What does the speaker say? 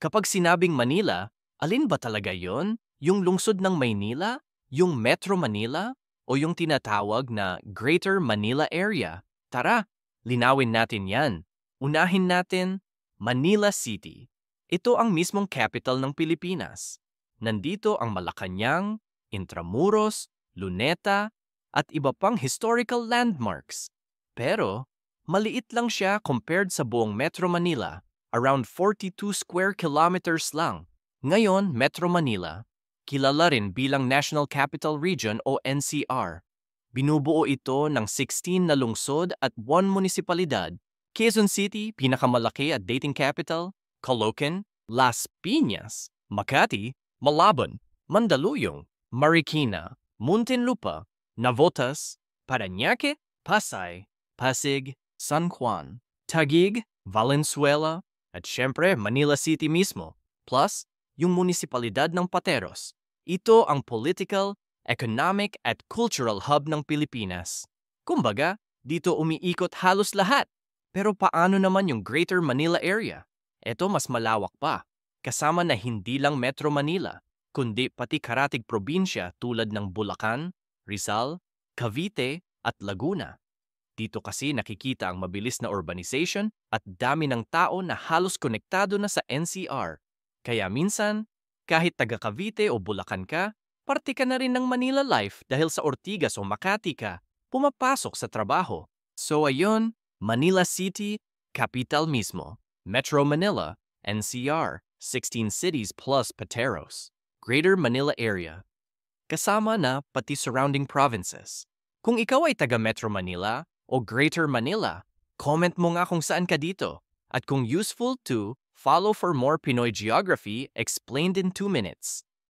Kapag sinabing Manila, alin ba talaga yon? Yung lungsod ng Maynila? Yung Metro Manila? O yung tinatawag na Greater Manila Area? Tara, linawin natin yan. Unahin natin, Manila City. Ito ang mismong capital ng Pilipinas. Nandito ang Malacanang, Intramuros, Luneta, at iba pang historical landmarks. Pero, maliit lang siya compared sa buong Metro Manila, around 42 square kilometers lang. Ngayon, Metro Manila, kilala rin bilang National Capital Region o NCR. Binubuo ito ng 16 na lungsod at 1 munisipalidad. Quezon City, pinakamalaki at dating capital, Caloocan, Las Piñas, Makati, Malabon, Mandaluyong, Marikina, Muntinlupa, Navotas, Parañaque, Pasay, Pasig, San Juan, Taguig, Valenzuela, at syempre Manila City mismo, plus yung munisipalidad ng Pateros. Ito ang political, economic at cultural hub ng Pilipinas. Kumbaga, dito umiikot halos lahat. Pero paano naman yung Greater Manila Area? Ito mas malawak pa, kasama na hindi lang Metro Manila, kundi pati karatig probinsya tulad ng Bulacan, Rizal, Cavite at Laguna. Dito kasi nakikita ang mabilis na urbanization at dami ng tao na halos konektado na sa NCR. Kaya minsan, kahit taga Cavite o Bulacan ka, parte ka na rin ng Manila life dahil sa Ortigas o Makati ka, pumapasok sa trabaho. So ayun, Manila City, capital mismo. Metro Manila, NCR, 16 cities plus Pateros. Greater Manila Area. Kasama na pati surrounding provinces. Kung ikaw ay taga Metro Manila o Greater Manila, comment mo nga kung saan ka dito. At kung useful to, follow for more Pinoy geography explained in 2 minutes.